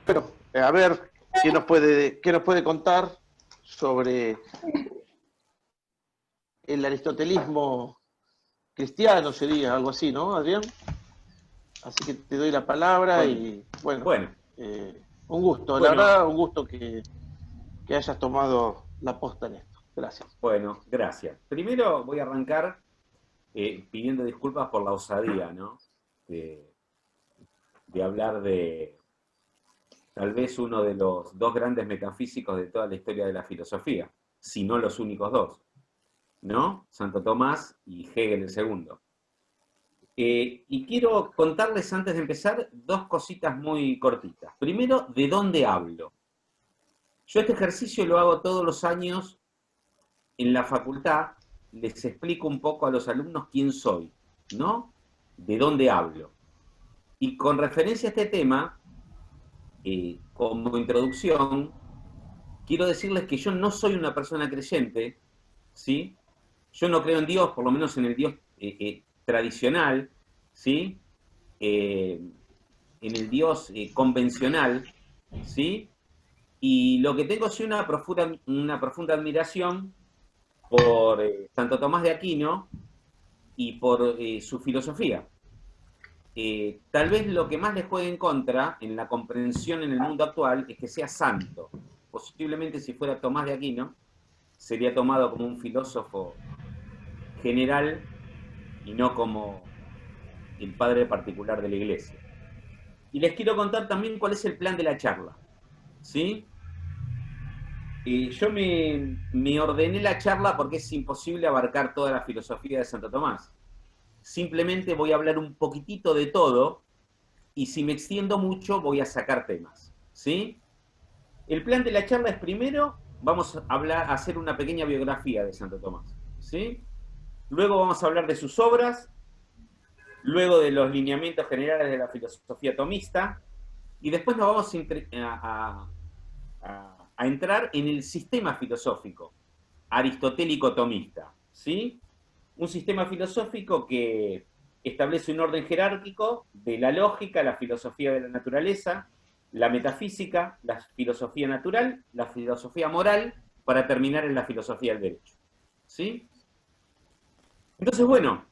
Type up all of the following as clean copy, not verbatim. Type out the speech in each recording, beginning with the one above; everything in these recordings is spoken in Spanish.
Bueno, a ver, qué nos puede contar sobre el aristotelismo cristiano, sería algo así, ¿no, Adrián? Así que te doy la palabra Bueno, y, bueno, bueno, un gusto, la bueno, verdad, un gusto que hayas tomado la posta en esto. Gracias. bueno, gracias. Primero voy a arrancar pidiendo disculpas por la osadía, ¿no? De, de hablar de tal vez uno de los dos grandes metafísicos de toda la historia de la filosofía, si no los únicos dos, ¿no? Santo Tomás y Hegel el segundo. Y quiero contarles antes de empezar dos cositas muy cortitas. Primero, ¿de dónde hablo? Yo este ejercicio lo hago todos los años en la facultad, les explico un poco a los alumnos quién soy, ¿no? De dónde hablo. Y con referencia a este tema, como introducción, quiero decirles que yo no soy una persona creyente, ¿sí? Yo no creo en Dios, por lo menos en el Dios tradicional, ¿sí? Eh, en el Dios convencional, ¿sí? Y lo que tengo es una profunda admiración por Santo Tomás de Aquino y por su filosofía. Tal vez lo que más les juegue en contra en la comprensión en el mundo actual es que sea santo. Posiblemente si fuera Tomás de Aquino, sería tomado como un filósofo general y no como el padre particular de la iglesia. Y les quiero contar también cuál es el plan de la charla. ¿Sí? Yo me ordené la charla porque es imposible abarcar toda la filosofía de Santo Tomás. Simplemente voy a hablar un poquitito de todo y si me extiendo mucho voy a sacar temas. ¿Sí? El plan de la charla es primero, vamos a hacer una pequeña biografía de Santo Tomás. ¿Sí? Luego vamos a hablar de sus obras, luego de los lineamientos generales de la filosofía tomista, y después nos vamos a entrar en el sistema filosófico aristotélico tomista. ¿Sí? Un sistema filosófico que establece un orden jerárquico de la lógica, la filosofía de la naturaleza, la metafísica, la filosofía natural, la filosofía moral, para terminar en la filosofía del derecho. ¿Sí? Entonces, bueno,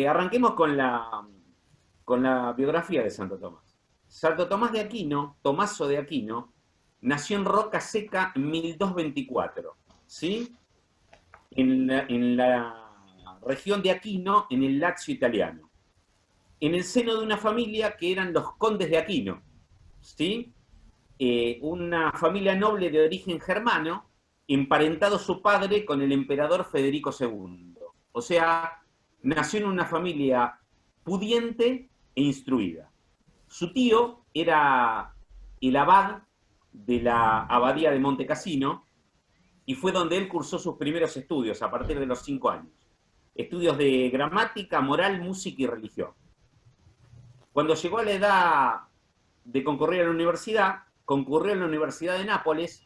arranquemos con la biografía de Santo Tomás. Santo Tomás de Aquino, Tomaso de Aquino, nació en Roca Seca en 1224, ¿sí? En la región de Aquino, en el Lazio italiano, en el seno de una familia que eran los condes de Aquino, ¿sí? Una familia noble de origen germano, emparentado su padre con el emperador Federico II. O sea, nació en una familia pudiente e instruida. Su tío era el abad de la abadía de Monte Cassino y fue donde él cursó sus primeros estudios a partir de los 5 años. Estudios de gramática, moral, música y religión. Cuando llegó a la edad de concurrir a la universidad, concurrió en la Universidad de Nápoles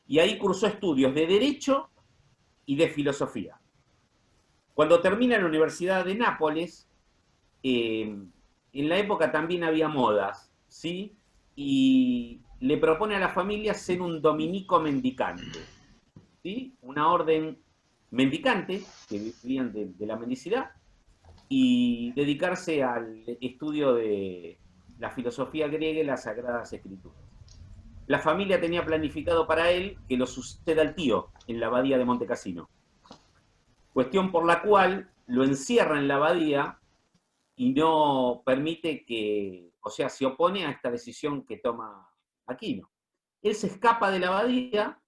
y ahí cursó estudios de Derecho y de Filosofía. Cuando termina la Universidad de Nápoles, en la época también había modas, ¿sí? Y le propone a la familia ser un dominico mendicante, ¿sí? Una orden mendicante, que vivían de la mendicidad, y dedicarse al estudio de la filosofía griega y las sagradas escrituras. La familia tenía planificado para él que lo suceda al tío en la abadía de Monte Cassino. Cuestión por la cual lo encierra en la abadía y no permite que, o sea, se opone a esta decisión que toma Aquino. Él se escapa de la abadía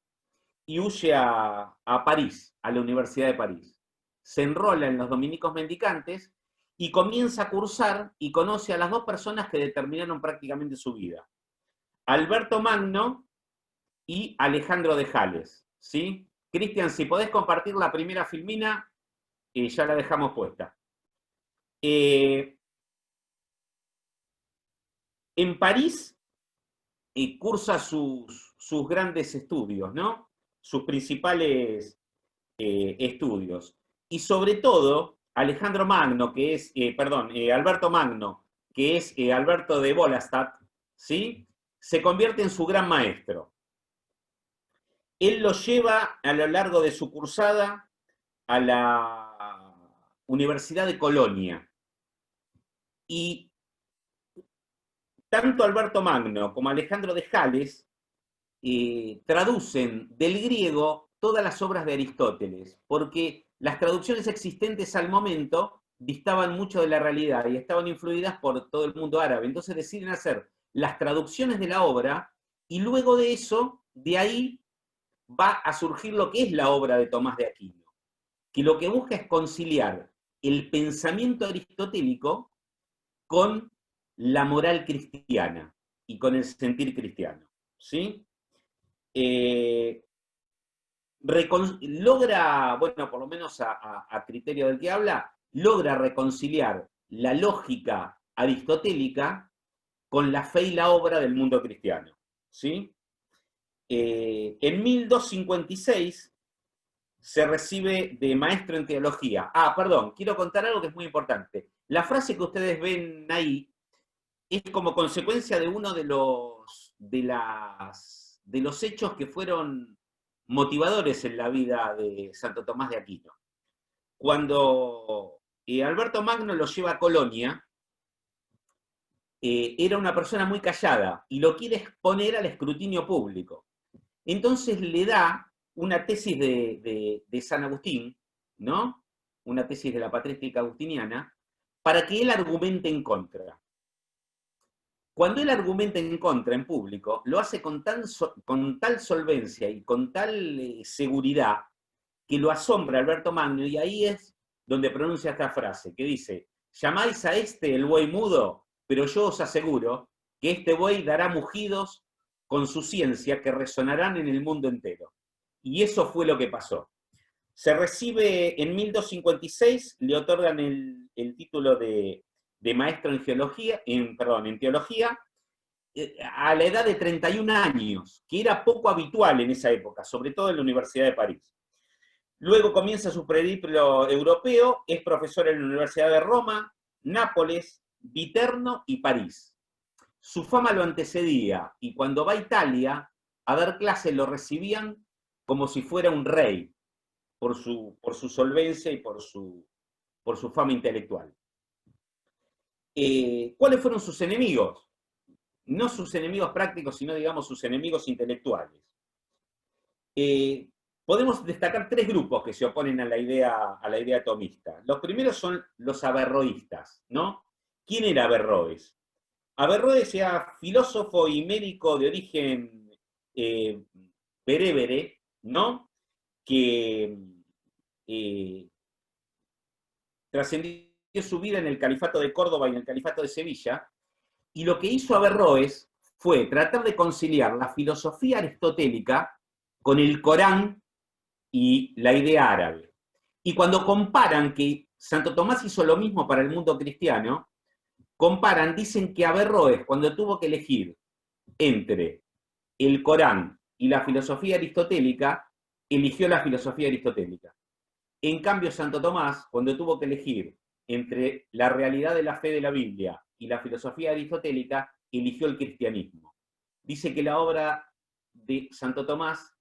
y huye a París, a la Universidad de París. Se enrola en los dominicos mendicantes y comienza a cursar y conoce a las dos personas que determinaron prácticamente su vida. Alberto Magno y Alejandro de Jales. ¿Sí? Cristian, si podés compartir la primera filmina, ya la dejamos puesta. En París cursa sus grandes estudios, ¿no? Sus principales estudios. Y sobre todo, Alejandro Magno, que es, Alberto Magno, que es Alberto de Bollastadt, ¿sí? se convierte en su gran maestro. Él lo lleva a lo largo de su cursada a la Universidad de Colonia. Y tanto Alberto Magno como Alejandro de Jales traducen del griego todas las obras de Aristóteles, porque las traducciones existentes al momento distaban mucho de la realidad y estaban influidas por todo el mundo árabe. Entonces deciden hacer las traducciones de la obra y luego de eso, de ahí va a surgir lo que es la obra de Tomás de Aquino, que lo que busca es conciliar el pensamiento aristotélico con la moral cristiana y con el sentir cristiano. ¿Sí? Logra, bueno, por lo menos a criterio del que habla, logra reconciliar la lógica aristotélica con la fe y la obra del mundo cristiano. ¿Sí? En 1256 se recibe de maestro en teología. Ah, perdón, quiero contar algo que es muy importante. La frase que ustedes ven ahí es como consecuencia de uno de los hechos que fueron motivadores en la vida de Santo Tomás de Aquino. Cuando Alberto Magno lo lleva a Colonia, era una persona muy callada y lo quiere exponer al escrutinio público. Entonces le da una tesis de San Agustín, ¿no? Una tesis de la patrística agustiniana, para que él argumente en contra. Cuando él argumenta en contra en público, lo hace con tal solvencia y con tal seguridad que lo asombra Alberto Magno, y ahí es donde pronuncia esta frase, que dice: llamáis a este el buey mudo, pero yo os aseguro que este buey dará mugidos con su ciencia que resonarán en el mundo entero. Y eso fue lo que pasó. Se recibe en 1256, le otorgan el título de maestro en teología, a la edad de 31 años, que era poco habitual en esa época, sobre todo en la Universidad de París. Luego comienza su periplo europeo, es profesor en la Universidad de Roma, Nápoles, Viterno y París. Su fama lo antecedía, y cuando va a Italia a dar clases lo recibían como si fuera un rey, por su solvencia y por su fama intelectual. ¿Cuáles fueron sus enemigos? No sus enemigos prácticos, sino, digamos, sus enemigos intelectuales. Podemos destacar tres grupos que se oponen a la idea tomista. Los primeros son los averroístas, ¿no? ¿Quién era Averroes? Averroes era filósofo y médico de origen berébere, ¿no? Que trascendió su vida en el Califato de Córdoba y en el Califato de Sevilla, y lo que hizo Averroes fue tratar de conciliar la filosofía aristotélica con el Corán y la idea árabe. Y cuando comparan, que Santo Tomás hizo lo mismo para el mundo cristiano, comparan, dicen que Averroes, cuando tuvo que elegir entre el Corán y la filosofía aristotélica, eligió la filosofía aristotélica. En cambio, Santo Tomás, cuando tuvo que elegir entre la realidad de la fe de la Biblia y la filosofía aristotélica, eligió el cristianismo. Dice que la obra de Santo Tomás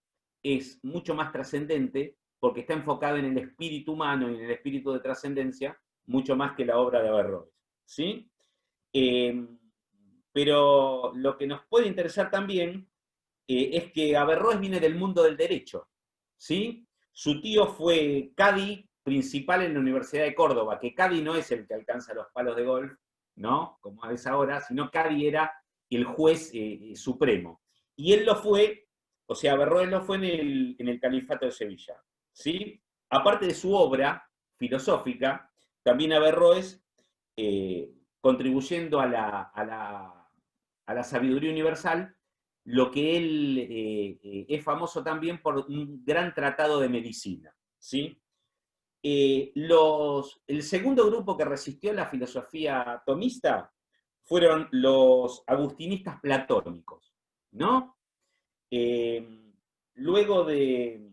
es mucho más trascendente porque está enfocada en el espíritu humano y en el espíritu de trascendencia, mucho más que la obra de Averroes. ¿Sí? Pero lo que nos puede interesar también es que Averroes viene del mundo del derecho. ¿Sí? Su tío fue cadi principal en la Universidad de Córdoba, que cadi no es el que alcanza los palos de golf, ¿no? Como es ahora, sino cadi era el juez supremo. Y él lo fue, o sea, Averroes lo fue en el Califato de Sevilla. ¿Sí? Aparte de su obra filosófica, también Averroes, contribuyendo a la sabiduría universal, lo que él es famoso también por un gran tratado de medicina. ¿Sí? El segundo grupo que resistió la filosofía tomista fueron los agustinistas platónicos, ¿no? Luego de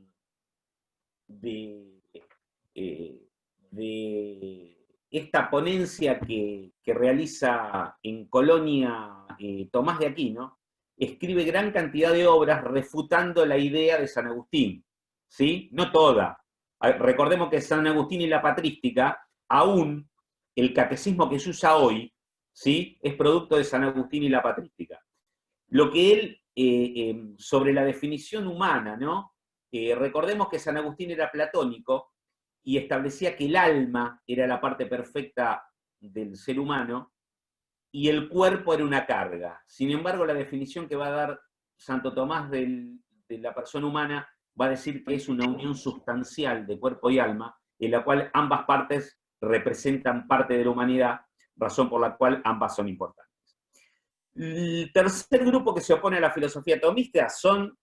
esta ponencia que realiza en Colonia Tomás de Aquino, escribe gran cantidad de obras refutando la idea de San Agustín, ¿sí? No toda. Recordemos que San Agustín y la patrística, aún el catecismo que se usa hoy, ¿sí? Es producto de San Agustín y la patrística. Lo que él, sobre la definición humana, ¿no? Recordemos que San Agustín era platónico y establecía que el alma era la parte perfecta del ser humano y el cuerpo era una carga. Sin embargo, la definición que va a dar Santo Tomás de la persona humana va a decir que es una unión sustancial de cuerpo y alma, en la cual ambas partes representan parte de la humanidad, razón por la cual ambas son importantes. El tercer grupo que se opone a la filosofía tomista son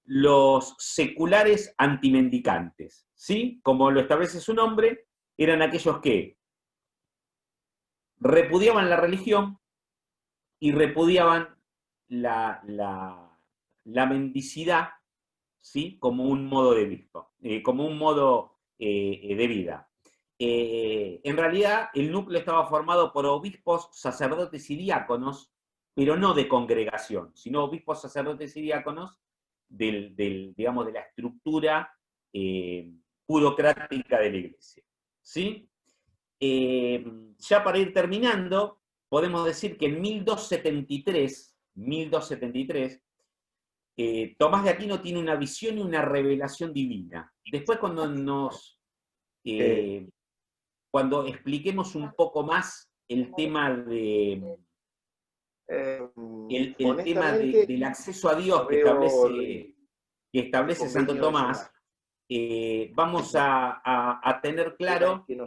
los seculares antimendicantes, ¿sí? Como lo establece su nombre, eran aquellos que repudiaban la religión y repudiaban la mendicidad, ¿sí? Como un modo de vida, como un modo de vida. En realidad, el núcleo estaba formado por obispos, sacerdotes y diáconos, pero no de congregación, sino obispos, sacerdotes y diáconos digamos, de la estructura burocrática de la iglesia. ¿Sí? Ya para ir terminando, podemos decir que en 1273, Tomás de Aquino tiene una visión y una revelación divina. Después cuando expliquemos un poco más el tema del acceso a Dios que establece Santo Tomás, vamos a tener claro que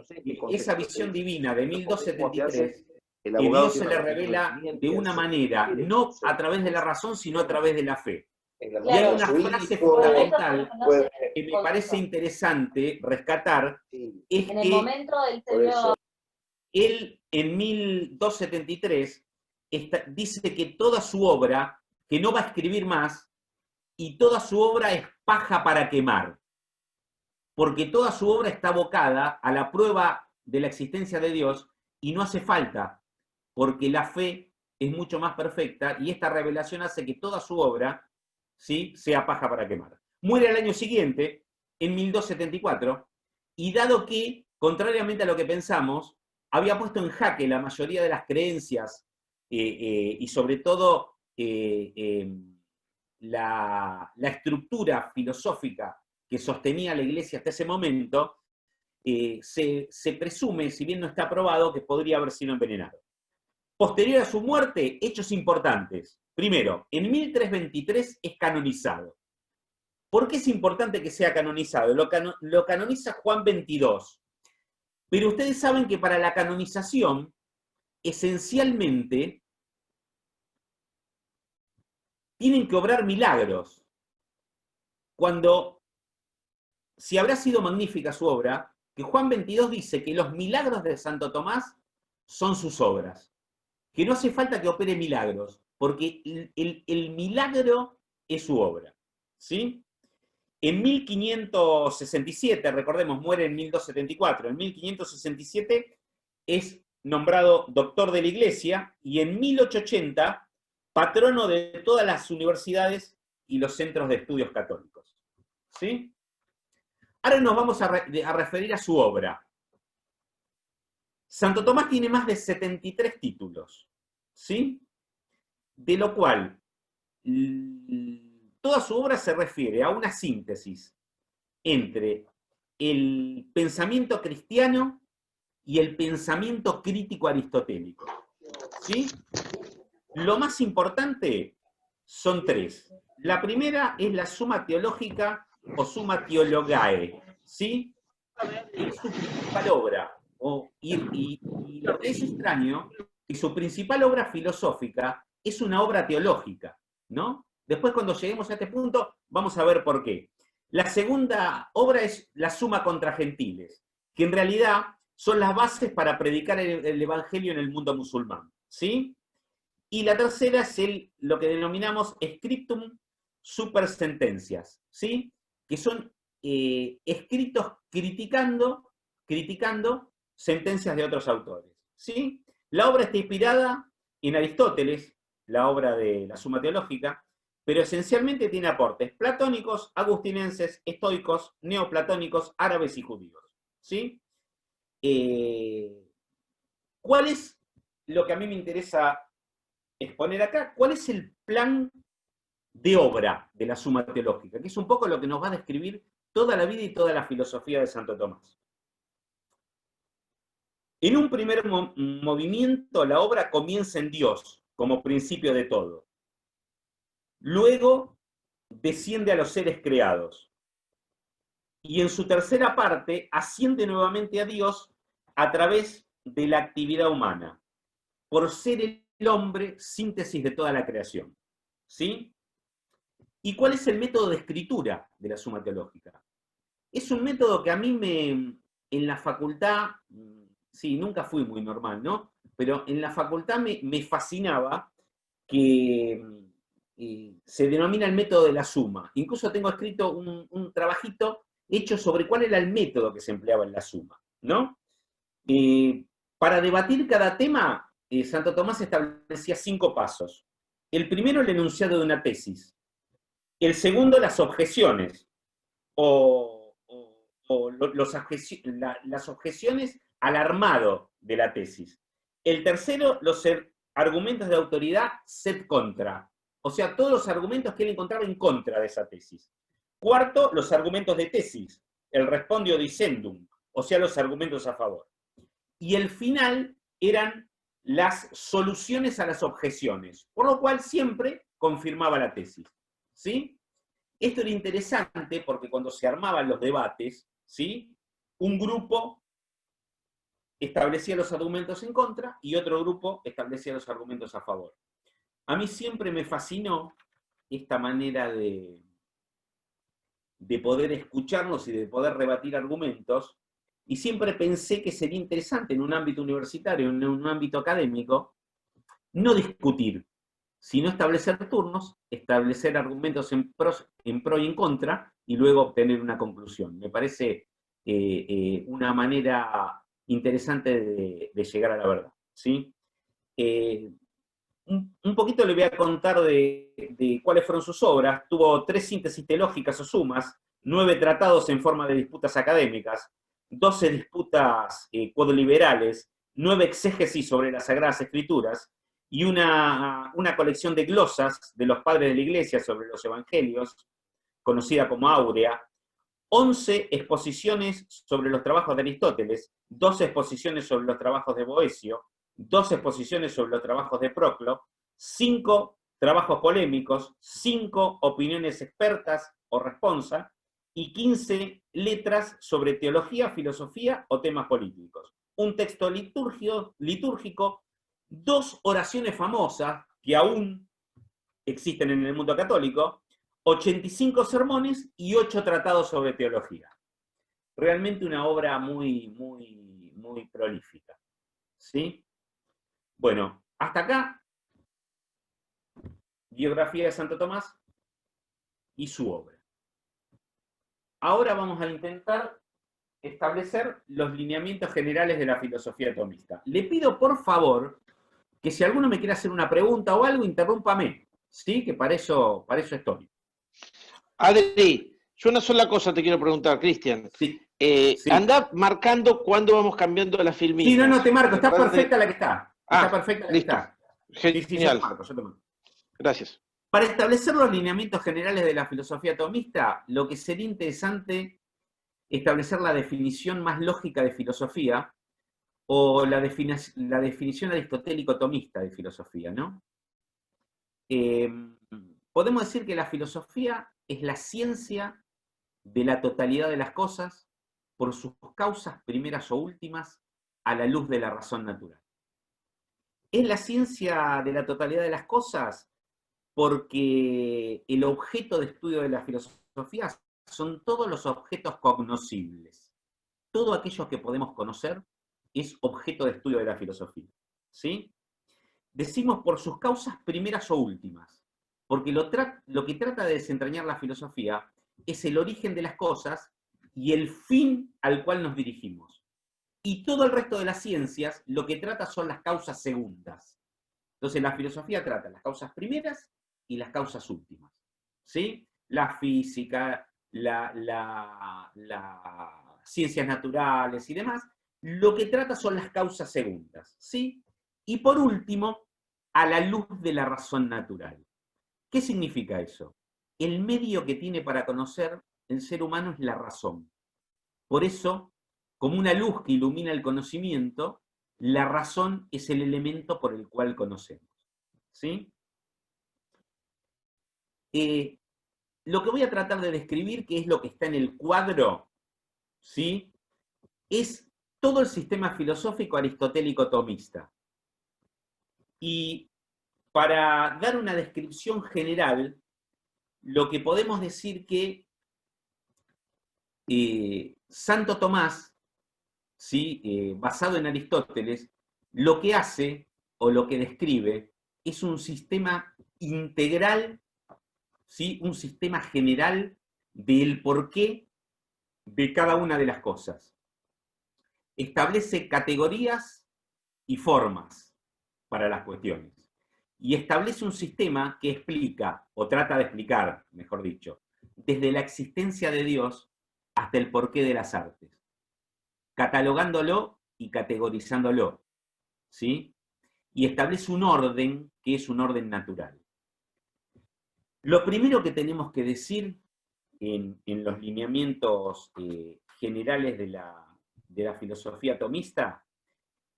esa visión divina de 1273, que Dios se le revela de una manera, no a través de la razón, sino a través de la fe. Y hay una frase fundamental que me parece interesante rescatar, es que él en 1273 dice que toda su obra, que no va a escribir más, y toda su obra es paja para quemar, porque toda su obra está abocada a la prueba de la existencia de Dios y no hace falta, porque la fe es mucho más perfecta y esta revelación hace que toda su obra, ¿sí?, sea paja para quemar. Muere al año siguiente, en 1274, y dado que, contrariamente a lo que pensamos, había puesto en jaque la mayoría de las creencias y sobre todo la estructura filosófica que sostenía la Iglesia hasta ese momento, se presume, si bien no está probado, que podría haber sido envenenado. Posterior a su muerte, hechos importantes. Primero, en 1323 es canonizado. ¿Por qué es importante que sea canonizado? Lo canoniza Juan XXII. Pero ustedes saben que para la canonización, esencialmente, tienen que obrar milagros. Si habrá sido magnífica su obra, que Juan XXII dice que los milagros de Santo Tomás son sus obras. Que no hace falta que opere milagros, porque el milagro es su obra. ¿Sí? En 1567, recordemos, muere en 1274, en 1567 es nombrado doctor de la Iglesia y en 1880 patrono de todas las universidades y los centros de estudios católicos. ¿Sí? Ahora nos vamos a referir a su obra. Santo Tomás tiene más de 73 títulos, ¿sí? De lo cual toda su obra se refiere a una síntesis entre el pensamiento cristiano y el pensamiento crítico aristotélico, ¿sí? Lo más importante son tres. La primera es la Summa Theologica o Summa Theologiae, ¿sí? Es su principal obra. Y lo que es extraño, que su principal obra filosófica es una obra teológica, ¿no? Después, cuando lleguemos a este punto, vamos a ver por qué. La segunda obra es la Summa contra Gentiles, que en realidad son las bases para predicar el Evangelio en el mundo musulmán, ¿sí? Y la tercera es lo que denominamos Scriptum Super Sentencias, ¿sí? Que son escritos criticando sentencias de otros autores, ¿sí? La obra está inspirada en Aristóteles, la obra de la Suma Teológica, pero esencialmente tiene aportes platónicos, agustinenses, estoicos, neoplatónicos, árabes y judíos. ¿Sí? ¿Cuál es lo que a mí me interesa exponer acá? ¿Cuál es el plan de obra de la Suma Teológica? Que es un poco lo que nos va a describir toda la vida y toda la filosofía de Santo Tomás. En un primer movimiento, la obra comienza en Dios, como principio de todo. Luego, desciende a los seres creados. Y en su tercera parte, asciende nuevamente a Dios a través de la actividad humana, por ser el hombre síntesis de toda la creación. ¿Sí? ¿Y cuál es el método de escritura de la Suma Teológica? Es un método que a mí en la facultad, sí, nunca fui muy normal, ¿no? Pero en la facultad me fascinaba que se denomina el método de la suma. Incluso tengo escrito un trabajito hecho sobre cuál era el método que se empleaba en la suma, ¿no? Para debatir cada tema, Santo Tomás establecía 5 pasos. El primero, el enunciado de una tesis. El segundo, las objeciones, las objeciones al armado de la tesis. El tercero, los argumentos de autoridad sed contra. O sea, todos los argumentos que él encontraba en contra de esa tesis. Cuarto, los argumentos de tesis, el respondio dicendum, o sea, los argumentos a favor. Y el final eran las soluciones a las objeciones, por lo cual siempre confirmaba la tesis. ¿Sí? Esto era interesante porque cuando se armaban los debates, ¿sí? Un grupo establecía los argumentos en contra y otro grupo establecía los argumentos a favor. A mí siempre me fascinó esta manera de poder escucharnos y de poder rebatir argumentos, y siempre pensé que sería interesante en un ámbito universitario, en un ámbito académico, no discutir, sino establecer turnos, establecer argumentos en pro y en contra, y luego obtener una conclusión. Me parece una manera interesante de llegar a la verdad. ¿Sí? Un poquito le voy a contar de cuáles fueron sus obras. Tuvo 3 síntesis teológicas o sumas, 9 tratados en forma de disputas académicas, 12 disputas cuodliberales, 9 exégesis sobre las Sagradas Escrituras, y una colección de glosas de los padres de la Iglesia sobre los evangelios, conocida como Áurea, 11 exposiciones sobre los trabajos de Aristóteles, 12 exposiciones sobre los trabajos de Boecio, 2 exposiciones sobre los trabajos de Proclo, 5 trabajos polémicos, 5 opiniones expertas o responsa, y 15 letras sobre teología, filosofía o temas políticos. Un texto litúrgico, 2 oraciones famosas que aún existen en el mundo católico, 85 sermones y 8 tratados sobre teología. Realmente una obra muy, muy, muy prolífica. ¿Sí? Bueno, hasta acá, biografía de Santo Tomás y su obra. Ahora vamos a intentar establecer los lineamientos generales de la filosofía tomista. Le pido, por favor, que si alguno me quiere hacer una pregunta o algo, interrúmpame, ¿sí? Que para eso estoy. Adri, yo una sola cosa te quiero preguntar, Cristian. Sí. Sí. Anda marcando cuándo vamos cambiando la filmina. Sí, no, te marco, está perfecta la que está. Está perfecta la que listo. está. Genial. Sí, yo te marco. Gracias. Para establecer los lineamientos generales de la filosofía tomista, lo que sería interesante establecer la definición más lógica de filosofía, o la definición aristotélico-tomista de filosofía, ¿no? Podemos decir que la filosofía es la ciencia de la totalidad de las cosas por sus causas primeras o últimas a la luz de la razón natural. Es la ciencia de la totalidad de las cosas porque el objeto de estudio de la filosofía son todos los objetos cognoscibles. Todo aquello que podemos conocer es objeto de estudio de la filosofía. ¿Sí? Decimos por sus causas primeras o últimas, porque lo que trata de desentrañar la filosofía es el origen de las cosas y el fin al cual nos dirigimos. Y todo el resto de las ciencias lo que trata son las causas segundas. Entonces la filosofía trata las causas primeras y las causas últimas, ¿sí? La física, las ciencias naturales y demás, lo que trata son las causas segundas, ¿sí? Y por último, a la luz de la razón natural. ¿Qué significa eso? El medio que tiene para conocer el ser humano es la razón. Por eso, como una luz que ilumina el conocimiento, la razón es el elemento por el cual conocemos, ¿sí? Lo que voy a tratar de describir, que es lo que está en el cuadro, ¿sí? Es todo el sistema filosófico aristotélico tomista. Y para dar una descripción general, lo que podemos decir que Santo Tomás, ¿sí? Basado en Aristóteles, lo que hace o lo que describe es un sistema integral, ¿sí? Un sistema general del porqué de cada una de las cosas. Establece categorías y formas para las cuestiones. Y establece un sistema que explica, o trata de explicar, mejor dicho, desde la existencia de Dios hasta el porqué de las artes, catalogándolo y categorizándolo, ¿sí? Y establece un orden que es un orden natural. Lo primero que tenemos que decir en los lineamientos generales de la filosofía tomista,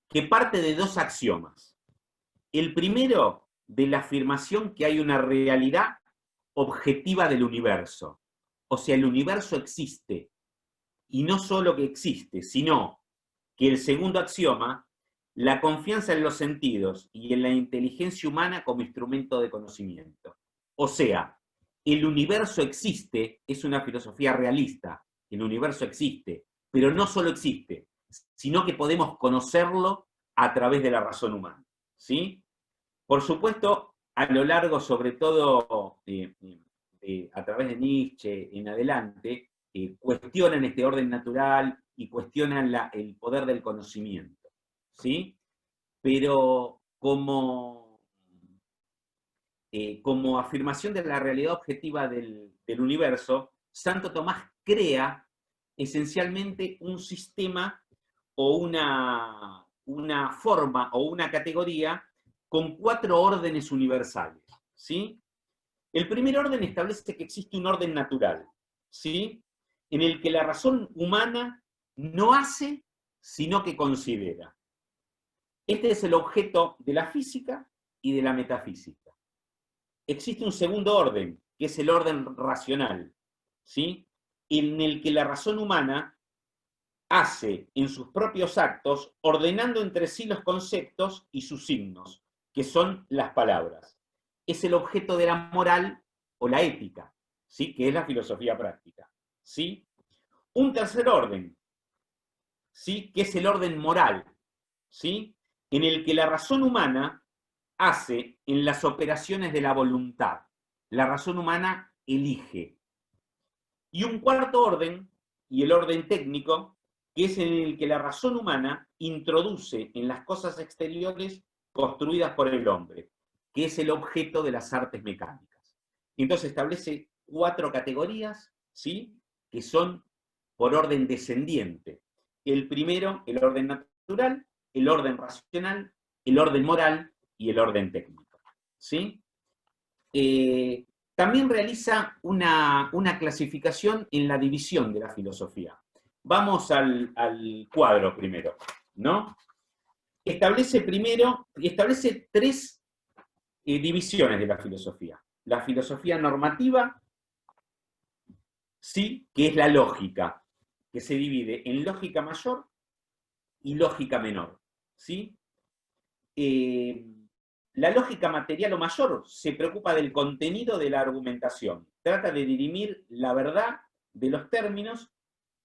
que parte de dos axiomas. El primero, de la afirmación que hay una realidad objetiva del universo. O sea, el universo existe. Y no solo que existe, sino que el segundo axioma, la confianza en los sentidos y en la inteligencia humana como instrumento de conocimiento. O sea, el universo existe, es una filosofía realista. El universo existe, pero no solo existe, sino que podemos conocerlo a través de la razón humana, ¿sí? Por supuesto, a lo largo, sobre todo a través de Nietzsche en adelante, cuestionan este orden natural y cuestionan el poder del conocimiento, ¿sí? Pero como afirmación de la realidad objetiva del universo, Santo Tomás crea esencialmente un sistema o una forma o una categoría con 4 órdenes universales, ¿sí? El primer orden establece que existe un orden natural, ¿sí? En el que la razón humana no hace, sino que considera. Este es el objeto de la física y de la metafísica. Existe un segundo orden, que es el orden racional, ¿sí? En el que la razón humana hace en sus propios actos, ordenando entre sí los conceptos y sus signos, que son las palabras. Es el objeto de la moral o la ética, ¿sí? Que es la filosofía práctica, ¿sí? Un tercer orden, ¿sí? Que es el orden moral, ¿sí? En el que la razón humana hace en las operaciones de la voluntad. La razón humana elige. Y un cuarto orden, y el orden técnico, que es en el que la razón humana introduce en las cosas exteriores construidas por el hombre, que es el objeto de las artes mecánicas. Entonces establece 4 categorías, ¿sí? Que son por orden descendiente. El primero, el orden natural, el orden racional, el orden moral y el orden técnico, ¿sí? También realiza una clasificación en la división de la filosofía. Vamos al cuadro primero, ¿no? Establece 3 divisiones de la filosofía. La filosofía normativa, sí, que es la lógica, que se divide en lógica mayor y lógica menor, ¿sí? La lógica material o mayor se preocupa del contenido de la argumentación, trata de dirimir la verdad de los términos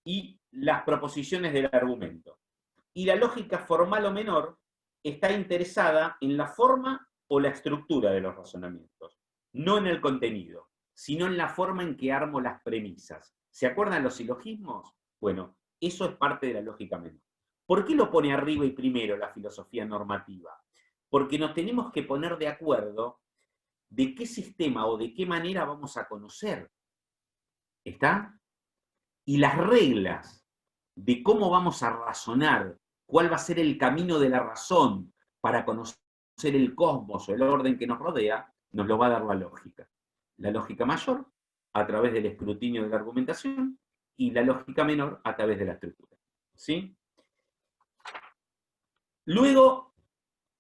y las proposiciones del argumento. Y la lógica formal o menor está interesada en la forma o la estructura de los razonamientos, no en el contenido, sino en la forma en que armo las premisas. ¿Se acuerdan los silogismos? Bueno, eso es parte de la lógica menor. ¿Por qué lo pone arriba y primero la filosofía normativa? porque nos tenemos que poner de acuerdo de qué sistema o de qué manera vamos a conocer. ¿Está? Y las reglas de cómo vamos a razonar, cuál va a ser el camino de la razón para conocer el cosmos o el orden que nos rodea, nos lo va a dar la lógica. La lógica mayor, a través del escrutinio de la argumentación, y la lógica menor, a través de la estructura. ¿Sí? Luego,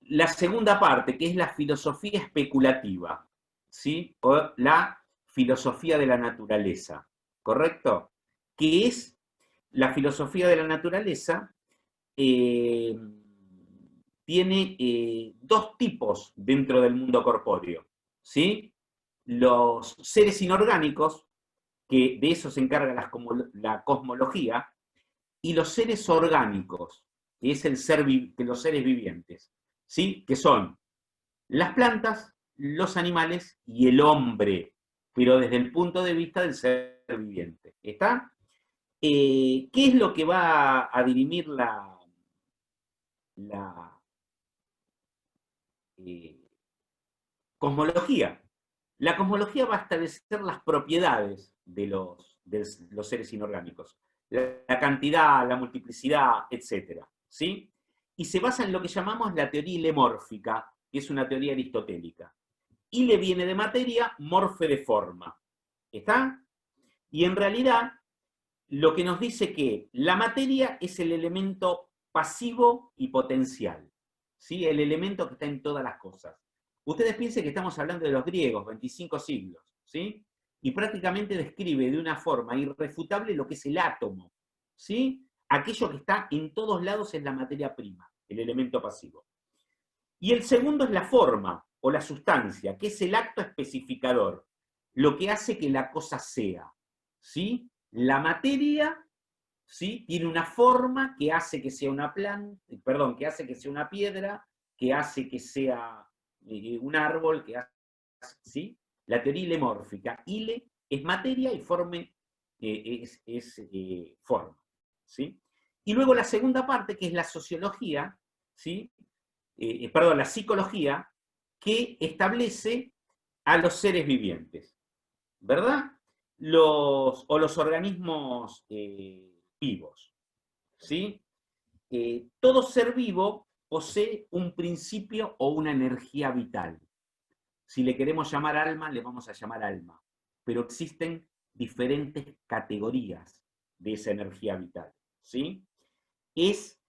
la segunda parte, que es la filosofía especulativa, ¿sí? O la filosofía de la naturaleza, ¿correcto? Que es la filosofía de la naturaleza, tiene dos tipos dentro del mundo corpóreo, ¿sí? Los seres inorgánicos, que de eso se encarga la cosmología, y los seres orgánicos, que es que los seres vivientes, ¿sí? Que son las plantas, los animales y el hombre, pero desde el punto de vista del ser viviente. ¿Está? ¿Qué es lo que va a dirimir la cosmología? La cosmología va a establecer las propiedades de los seres inorgánicos, la cantidad, la multiplicidad, etc. ¿Sí? Y se basa en lo que llamamos la teoría ilemórfica, que es una teoría aristotélica. Ile viene de materia, morfe de forma. ¿Está? Y en realidad, lo que nos dice que la materia es el elemento pasivo y potencial, ¿sí? El elemento que está en todas las cosas. Ustedes piensen que estamos hablando de los griegos, 25 siglos, ¿sí? Y prácticamente describe de una forma irrefutable lo que es el átomo, ¿sí? Aquello que está en todos lados es la materia prima, el elemento pasivo. Y el segundo es la forma, o la sustancia, que es el acto especificador, lo que hace que la cosa sea, ¿sí? La materia, ¿sí? Tiene una forma que hace que sea una planta, perdón, que hace que sea una piedra, que hace que sea un árbol, que hace, ¿sí? La teoría ilemórfica. Ile es materia y forme es forma, ¿sí? Y luego la segunda parte, que es la sociología, ¿sí? Perdón, la psicología, que establece a los seres vivientes, ¿verdad? Los organismos vivos, ¿sí? Todo ser vivo posee un principio o una energía vital. Si le queremos llamar alma, le vamos a llamar alma. Pero existen diferentes categorías de esa energía vital, ¿sí? Es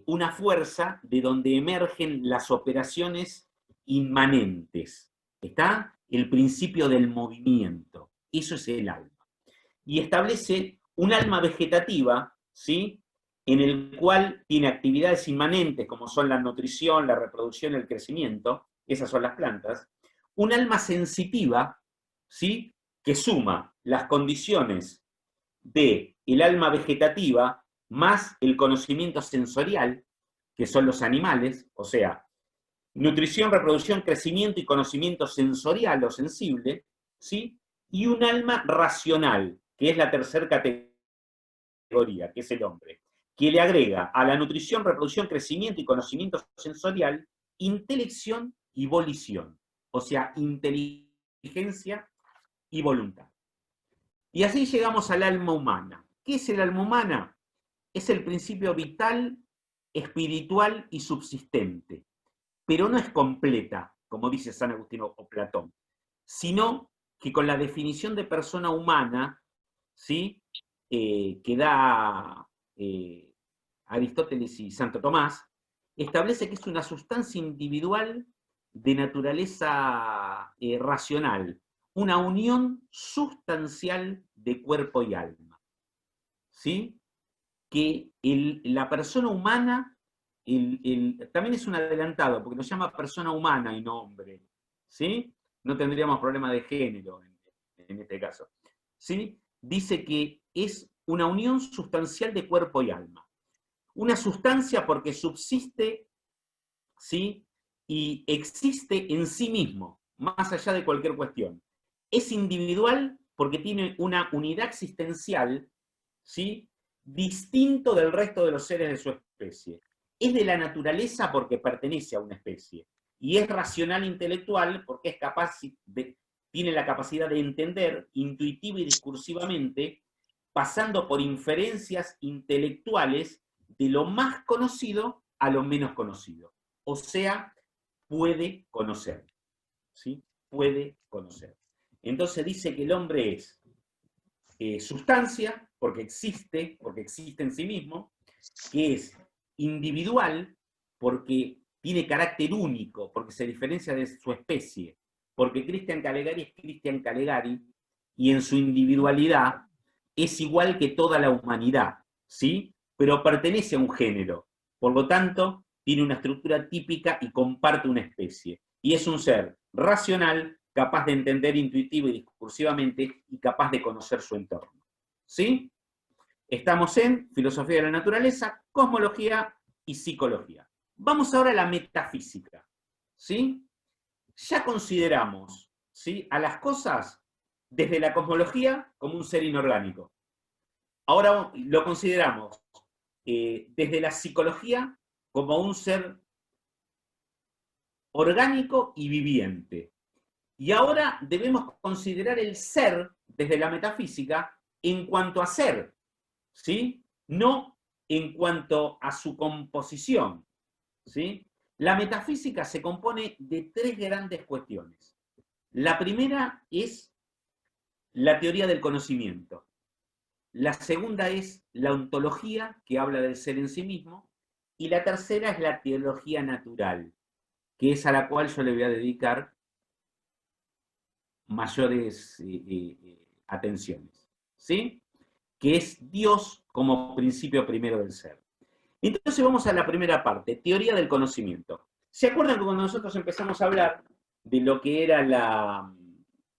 una fuerza de donde emergen las operaciones inmanentes. ¿Está? El principio del movimiento. Eso es el alma. Y establece un alma vegetativa, ¿sí? En el cual tiene actividades inmanentes, como son la nutrición, la reproducción, el crecimiento, esas son las plantas. Un alma sensitiva, ¿sí? Que suma las condiciones del alma vegetativa más el conocimiento sensorial, que son los animales, o sea, nutrición, reproducción, crecimiento y conocimiento sensorial o sensible, ¿sí? Y un alma racional, que es la tercera categoría, que es el hombre, que le agrega a la nutrición, reproducción, crecimiento y conocimiento sensorial, intelección y volición, o sea, inteligencia y voluntad. Y así llegamos al alma humana. ¿Qué es el alma humana? Es el principio vital, espiritual y subsistente, pero no es completa, como dice San Agustín o Platón, sino que con la definición de persona humana, ¿sí? Que da Aristóteles y Santo Tomás, establece que es una sustancia individual de naturaleza racional, una unión sustancial de cuerpo y alma, ¿sí? Que la persona humana también es un adelantado, porque nos llama persona humana y no hombre, ¿sí? No tendríamos problema de género en este caso, ¿sí? Dice que es una unión sustancial de cuerpo y alma. Una sustancia porque subsiste, ¿sí? Y existe en sí mismo, más allá de cualquier cuestión. Es individual porque tiene una unidad existencial, ¿sí? Distinto del resto de los seres de su especie. es de la naturaleza porque pertenece a una especie, y es racional intelectual porque es capaz tiene la capacidad de entender intuitiva y discursivamente, pasando por inferencias intelectuales de lo más conocido a lo menos conocido. O sea, puede conocer, ¿sí? Puede conocer. Entonces dice que el hombre es sustancia, porque existe en sí mismo, que es individual, porque tiene carácter único, porque se diferencia de su especie, porque Cristian Calegari es Cristian Calegari, y en su individualidad es igual que toda la humanidad, ¿sí? Pero pertenece a un género, por lo tanto, tiene una estructura típica y comparte una especie. Y es un ser racional, capaz de entender intuitivo y discursivamente, y capaz de conocer su entorno. ¿Sí? Estamos en filosofía de la naturaleza, cosmología y psicología. Vamos ahora a la metafísica. ¿Sí? Ya consideramos, ¿sí?, a las cosas desde la cosmología como un ser inorgánico. Ahora lo consideramos desde la psicología como un ser orgánico y viviente. Y ahora debemos considerar el ser desde la metafísica en cuanto a ser, ¿sí? No en cuanto a su composición, ¿sí? La metafísica se compone de tres grandes cuestiones. La primera es la teoría del conocimiento. La segunda es la ontología, que habla del ser en sí mismo. Y la tercera es la teología natural, que es a la cual yo le voy a dedicar mayores atenciones, ¿sí? Que es Dios como principio primero del ser. Entonces vamos a la primera parte, teoría del conocimiento. ¿Se acuerdan que cuando nosotros empezamos a hablar de lo que era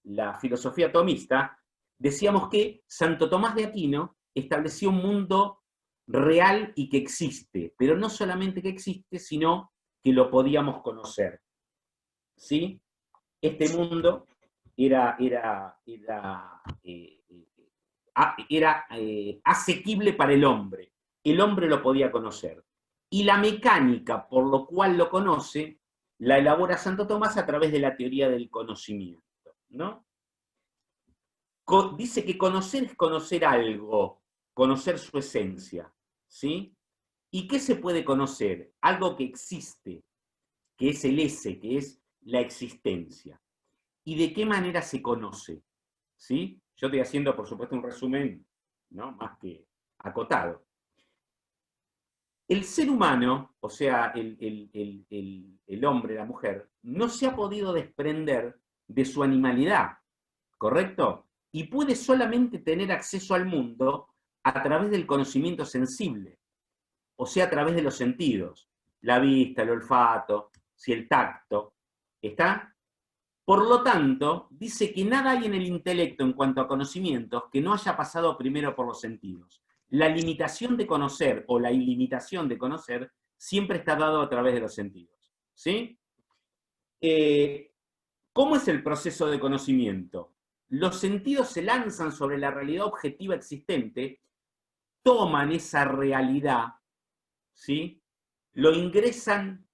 la filosofía tomista, decíamos que Santo Tomás de Aquino estableció un mundo real y que existe, pero no solamente que existe, sino que lo podíamos conocer, ¿sí? Este mundo era asequible para el hombre lo podía conocer. Y la mecánica por lo cual lo conoce, la elabora Santo Tomás a través de la teoría del conocimiento, ¿no? Dice que conocer es conocer algo, conocer su esencia, ¿sí? ¿Y qué se puede conocer? Algo que existe, que es el ese, que es la existencia. ¿Y de qué manera se conoce? ¿Sí? Yo estoy haciendo, por supuesto, un resumen, ¿no?, más que acotado. El ser humano, o sea, el hombre, la mujer, no se ha podido desprender de su animalidad, ¿correcto? Y puede solamente tener acceso al mundo a través del conocimiento sensible, o sea, a través de los sentidos, la vista, el olfato, si el tacto, ¿está? Por lo tanto, dice que nada hay en el intelecto en cuanto a conocimientos que no haya pasado primero por los sentidos. La limitación de conocer o la ilimitación de conocer siempre está dado a través de los sentidos, ¿sí? ¿Cómo es el proceso de conocimiento? Los sentidos se lanzan sobre la realidad objetiva existente, toman esa realidad, ¿sí?, lo ingresan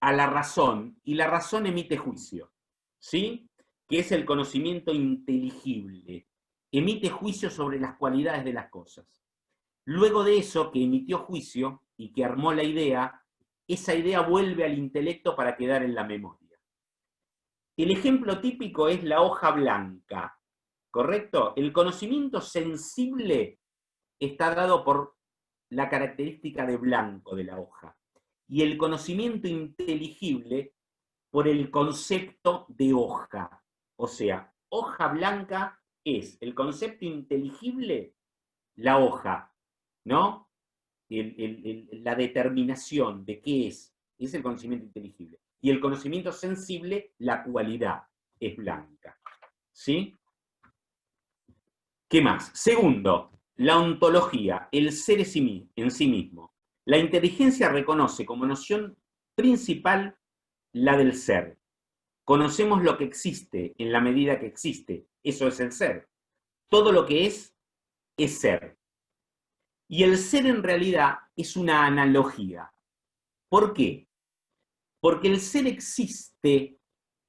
a la razón y la razón emite juicio, ¿sí?, que es el conocimiento inteligible. Emite juicio sobre las cualidades de las cosas. Luego de eso, que emitió juicio y que armó la idea, esa idea vuelve al intelecto para quedar en la memoria. El ejemplo típico es la hoja blanca, ¿correcto? El conocimiento sensible está dado por la característica de blanco de la hoja, y el conocimiento inteligible por el concepto de hoja. O sea, hoja blanca es el concepto inteligible, la hoja, ¿no? La determinación de qué es el conocimiento inteligible. Y el conocimiento sensible, la cualidad, es blanca. ¿Sí? ¿Qué más? Segundo, la ontología, el ser en sí mismo. La inteligencia reconoce como noción principal la del ser. Conocemos lo que existe en la medida que existe. Eso es el ser. Todo lo que es ser. Y el ser en realidad es una analogía. ¿Por qué? Porque el ser existe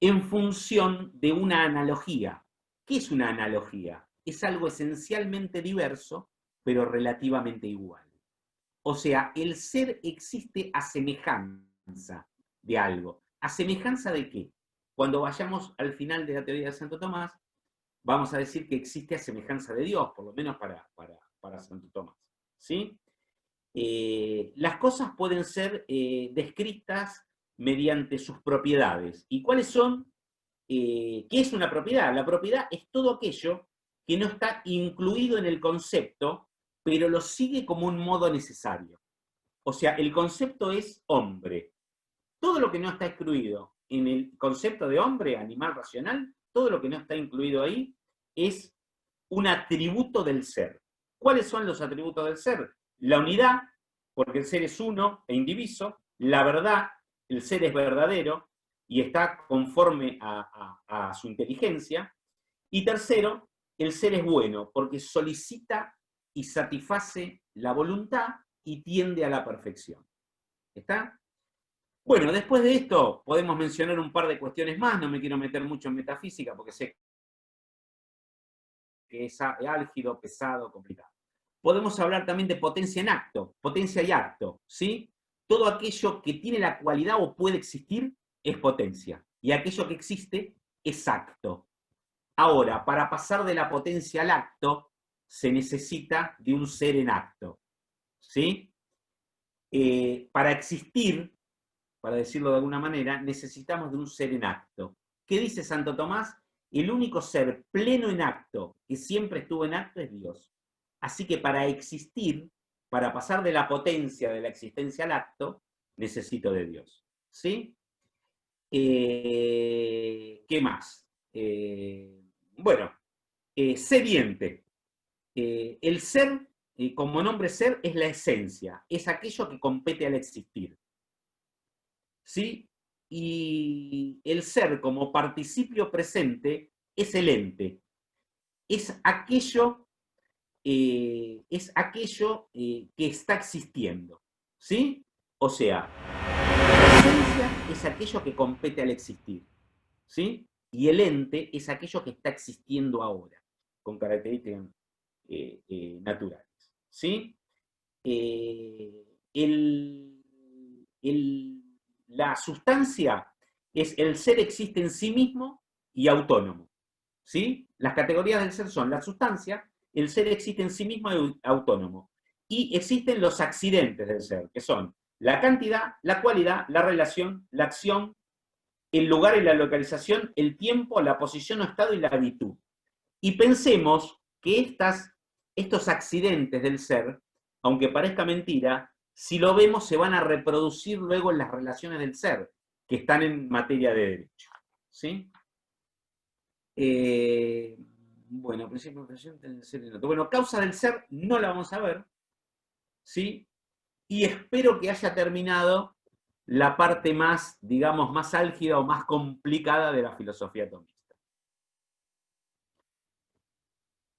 en función de una analogía. ¿Qué es una analogía? Es algo esencialmente diverso, pero relativamente igual. O sea, el ser existe a semejanza de algo. ¿A semejanza de qué? Cuando vayamos al final de la teoría de Santo Tomás, vamos a decir que existe a semejanza de Dios, por lo menos para Santo Tomás. ¿Sí? Las cosas pueden ser descritas mediante sus propiedades. ¿Y cuáles son? ¿Qué es una propiedad? La propiedad es todo aquello que no está incluido en el concepto, pero lo sigue como un modo necesario. O sea, el concepto es hombre. Todo lo que no está excluido en el concepto de hombre, animal racional, todo lo que no está incluido ahí es un atributo del ser. ¿Cuáles son los atributos del ser? La unidad, porque el ser es uno e indiviso. La verdad, el ser es verdadero y está conforme a su inteligencia. Y tercero, el ser es bueno, porque solicita y satisface la voluntad y tiende a la perfección. ¿Está? Bueno, después de esto podemos mencionar un par de cuestiones más, no me quiero meter mucho en metafísica porque sé que es álgido, pesado, complicado. Podemos hablar también de potencia en acto, potencia y acto, ¿sí? Todo aquello que tiene la cualidad o puede existir es potencia, y aquello que existe es acto. Ahora, para pasar de la potencia al acto, se necesita de un ser en acto, ¿sí? Para existir, para decirlo de alguna manera, necesitamos de un ser en acto. ¿Qué dice Santo Tomás? El único ser pleno en acto, que siempre estuvo en acto, es Dios. Así que para existir, para pasar de la potencia de la existencia al acto, necesito de Dios. ¿Sí? ¿Qué más? Bueno, seriente. El ser, como nombre ser, es la esencia, es aquello que compete al existir. ¿Sí? Y el ser como participio presente es el ente, es aquello, que está existiendo. ¿Sí? O sea, la esencia es aquello que compete al existir. ¿Sí? Y el ente es aquello que está existiendo ahora, con características naturales. ¿Sí? El, la sustancia es el ser existe en sí mismo y autónomo. ¿Sí? Las categorías del ser son la sustancia, el ser existe en sí mismo y autónomo. Y existen los accidentes del ser, que son la cantidad, la cualidad, la relación, la acción, el lugar y la localización, el tiempo, la posición o estado y la habitud. Y pensemos que estos accidentes del ser, aunque parezca mentira, si lo vemos se van a reproducir luego en las relaciones del ser, que están en materia de derecho. ¿Sí? Bueno, principio de del ser y bueno, causa del ser no la vamos a ver. ¿Sí? Y espero que haya terminado la parte más, digamos, más álgida o más complicada de la filosofía atomista.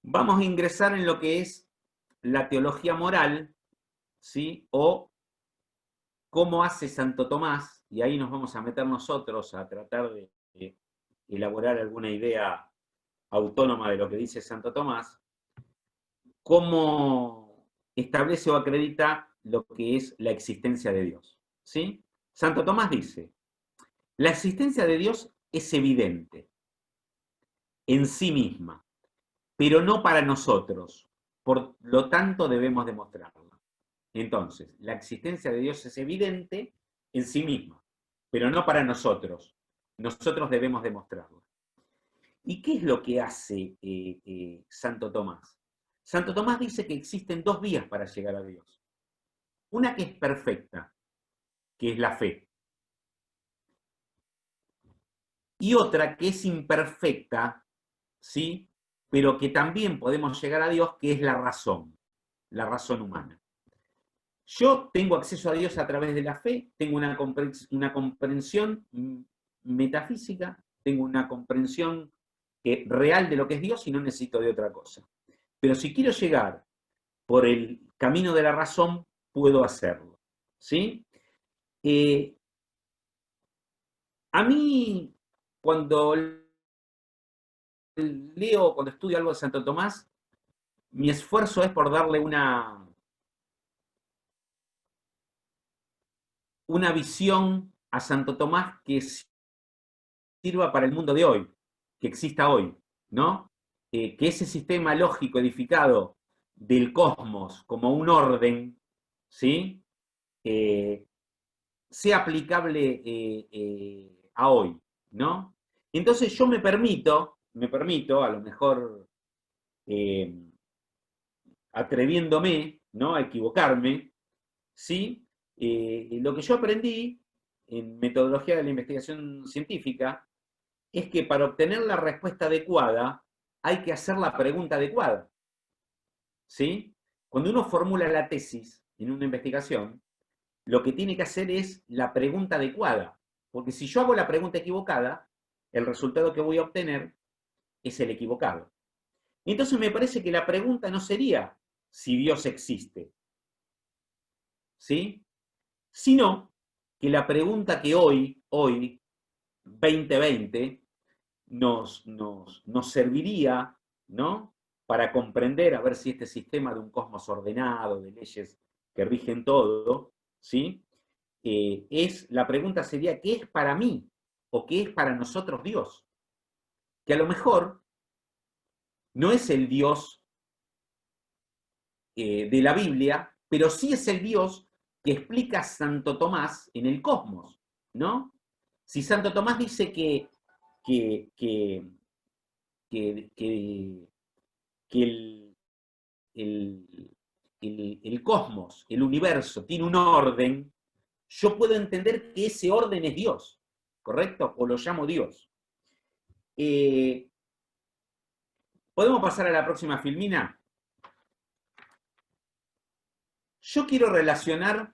Vamos a ingresar en lo que es la teología moral, ¿sí? O cómo hace Santo Tomás, y ahí nos vamos a meter nosotros a tratar de elaborar alguna idea autónoma de lo que dice Santo Tomás, cómo establece o acredita lo que es la existencia de Dios. ¿Sí? Santo Tomás dice, la existencia de Dios es evidente en sí misma, pero no para nosotros, por lo tanto debemos demostrarla. Entonces, la existencia de Dios es evidente en sí misma, pero no para nosotros. Nosotros debemos demostrarlo. ¿Y qué es lo que hace Santo Tomás? Santo Tomás dice que existen dos vías para llegar a Dios. Una que es perfecta, que es la fe. Y otra que es imperfecta, ¿sí? Pero que también podemos llegar a Dios, que es la razón humana. Yo tengo acceso a Dios a través de la fe, tengo una comprensión metafísica, tengo una comprensión real de lo que es Dios y no necesito de otra cosa. Pero si quiero llegar por el camino de la razón, puedo hacerlo. ¿Sí? A mí, cuando leo, cuando estudio algo de Santo Tomás, mi esfuerzo es por darle una visión a Santo Tomás que sirva para el mundo de hoy, que exista hoy, ¿no? Que ese sistema lógico edificado del cosmos como un orden, ¿sí? Sea aplicable a hoy, ¿no? Entonces yo me permito, a lo mejor eh, atreviéndome, ¿no? A equivocarme, ¿sí? Lo que yo aprendí en metodología de la investigación científica es que para obtener la respuesta adecuada hay que hacer la pregunta adecuada, ¿sí? Cuando uno formula la tesis en una investigación, lo que tiene que hacer es la pregunta adecuada, porque si yo hago la pregunta equivocada, el resultado que voy a obtener es el equivocado. Entonces me parece que la pregunta no sería si Dios existe, ¿sí? Sino que la pregunta que hoy 2020, nos serviría, ¿no? Para comprender, a ver si este sistema de un cosmos ordenado, de leyes que rigen todo, ¿sí? La pregunta sería, ¿qué es para mí? ¿O qué es para nosotros Dios? Que a lo mejor no es el Dios de la Biblia, pero sí es el Dios que explica Santo Tomás en el cosmos, ¿no? Si Santo Tomás dice que, que, que, que, que el cosmos, el universo, tiene un orden, yo puedo entender que ese orden es Dios, ¿correcto? O lo llamo Dios. ¿Podemos pasar a la próxima filmina? Yo quiero relacionar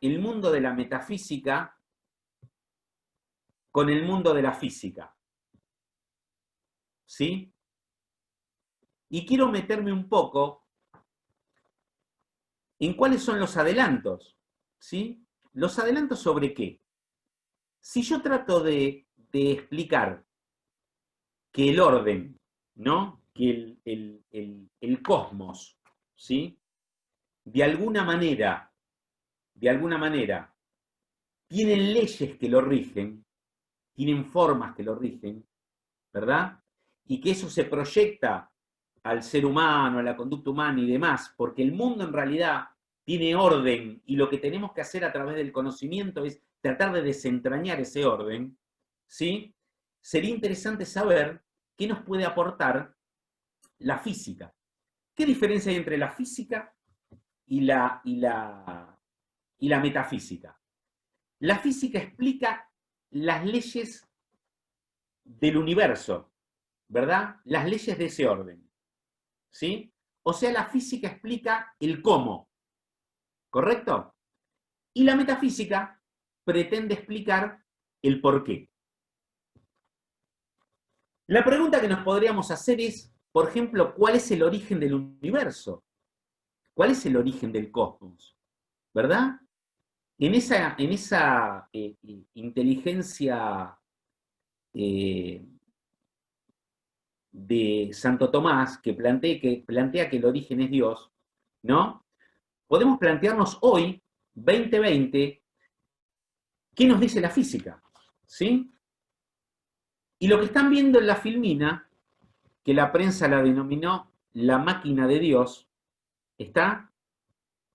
el mundo de la metafísica con el mundo de la física, ¿sí? Y quiero meterme un poco en cuáles son los adelantos, ¿sí? ¿Los adelantos sobre qué? Si yo trato de explicar que el orden, ¿no? Que el cosmos, ¿sí? De alguna manera, tienen leyes que lo rigen, tienen formas que lo rigen, ¿verdad? Y que eso se proyecta al ser humano, a la conducta humana y demás, porque el mundo en realidad tiene orden y lo que tenemos que hacer a través del conocimiento es tratar de desentrañar ese orden, ¿sí? Sería interesante saber qué nos puede aportar la física. ¿Qué diferencia hay entre la física y la metafísica? La física explica las leyes del universo, ¿verdad? Las leyes de ese orden, ¿sí? O sea, la física explica el cómo, ¿correcto? Y la metafísica pretende explicar el por qué. La pregunta que nos podríamos hacer es, por ejemplo, ¿cuál es el origen del universo? ¿Cuál es el origen del cosmos? ¿Verdad? En esa inteligencia de Santo Tomás, que plantea que el origen es Dios, ¿no? Podemos plantearnos hoy, 2020, ¿qué nos dice la física? ¿Sí? Y lo que están viendo en la filmina, que la prensa la denominó la máquina de Dios, ¿está?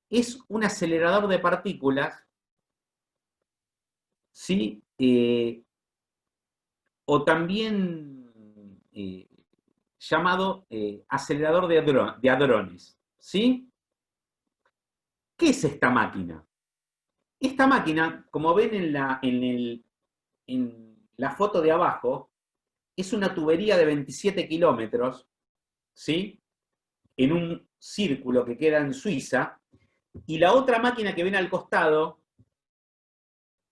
Es un acelerador de partículas, ¿sí? O también llamado acelerador de hadrones, ¿sí? ¿Qué es esta máquina? Esta máquina, como ven en la foto de abajo, es una tubería de 27 kilómetros, ¿sí? En un círculo que queda en Suiza, y la otra máquina que ven al costado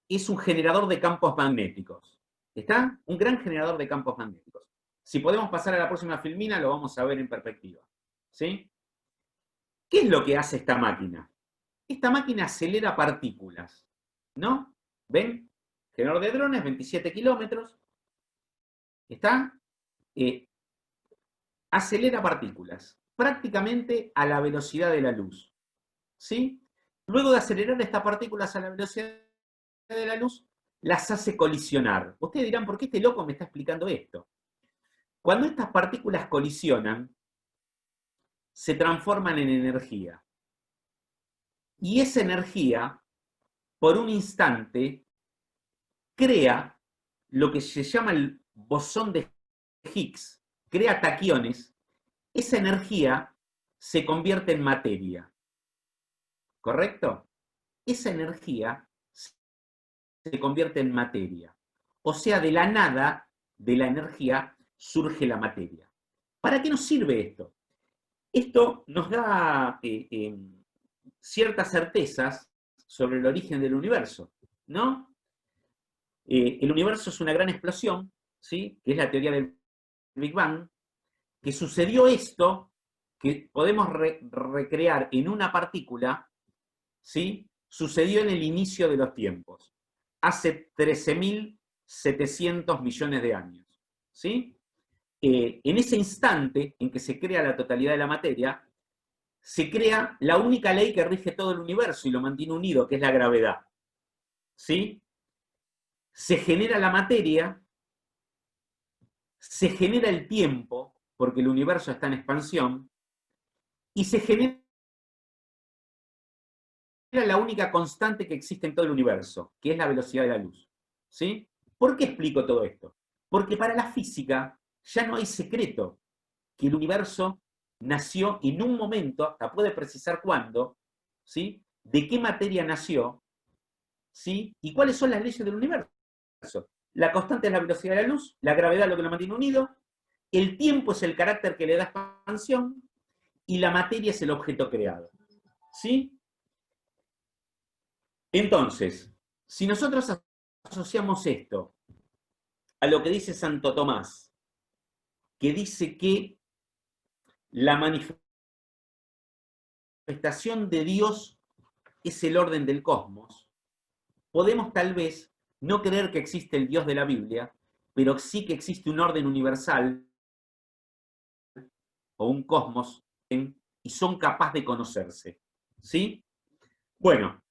es un generador de campos magnéticos. ¿Está? Un gran generador de campos magnéticos. Si podemos pasar a la próxima filmina, lo vamos a ver en perspectiva. ¿Sí? ¿Qué es lo que hace esta máquina? Esta máquina acelera partículas. ¿no? ¿Ven? Generador de hadrones, 27 kilómetros. ¿Está? Acelera partículas, prácticamente a la velocidad de la luz. ¿Sí? Luego de acelerar estas partículas a la velocidad de la luz, las hace colisionar. Ustedes dirán, ¿por qué este loco me está explicando esto? Cuando estas partículas colisionan, se transforman en energía. Y esa energía, por un instante, crea lo que se llama el bosón de Higgs, crea taquiones. Esa energía se convierte en materia. ¿Correcto? Esa energía se convierte en materia. O sea, de la nada, de la energía, surge la materia. ¿Para qué nos sirve esto? Esto nos da ciertas certezas sobre el origen del universo, ¿no? El universo es una gran explosión, ¿sí? Que es la teoría del Big Bang, que sucedió esto, que podemos recrear en una partícula, ¿sí? Sucedió en el inicio de los tiempos, hace 13.700 millones de años, ¿sí? En ese instante en que se crea la totalidad de la materia, se crea la única ley que rige todo el universo y lo mantiene unido, que es la gravedad, ¿sí? Se genera la materia, se genera el tiempo, porque el universo está en expansión, y se genera la única constante que existe en todo el universo, que es la velocidad de la luz. ¿Sí? ¿Por qué explico todo esto? Porque para la física ya no hay secreto que el universo nació en un momento, hasta puede precisar cuándo, ¿sí? De qué materia nació, ¿sí? Y cuáles son las leyes del universo. La constante es la velocidad de la luz, la gravedad es lo que lo mantiene unido, el tiempo es el carácter que le da expansión y la materia es el objeto creado. ¿Sí? Entonces, si nosotros asociamos esto a lo que dice Santo Tomás, que dice que la manifestación de Dios es el orden del cosmos, podemos tal vez no creer que existe el Dios de la Biblia, pero sí que existe un orden universal o un cosmos y son capaces de conocerse. ¿Sí? Bueno,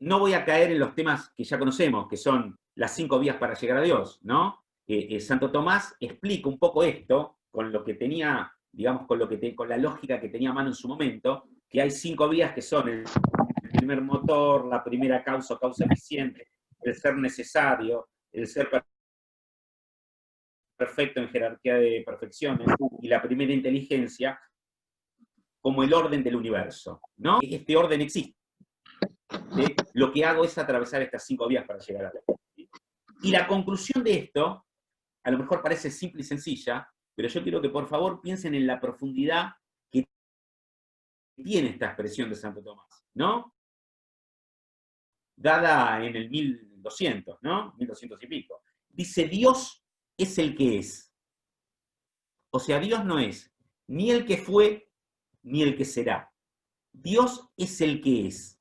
no voy a caer en los temas que ya conocemos, que son las 5 vías para llegar a Dios, ¿no? Santo Tomás explica un poco esto con lo que tenía, digamos, con la lógica que tenía a mano en su momento, que hay 5 vías que son el primer motor, la primera causa o causa eficiente, el ser necesario, el ser perfecto en jerarquía de perfecciones, y la primera inteligencia, como el orden del universo, ¿no? Este orden existe. Lo que hago es atravesar estas 5 vías para llegar a Dios. Y la conclusión de esto, a lo mejor parece simple y sencilla, pero yo quiero que por favor piensen en la profundidad que tiene esta expresión de Santo Tomás, ¿no? Dada en el 1200, ¿no? 1200 y pico. Dice, Dios es el que es. O sea, Dios no es ni el que fue, ni el que será. Dios es el que es.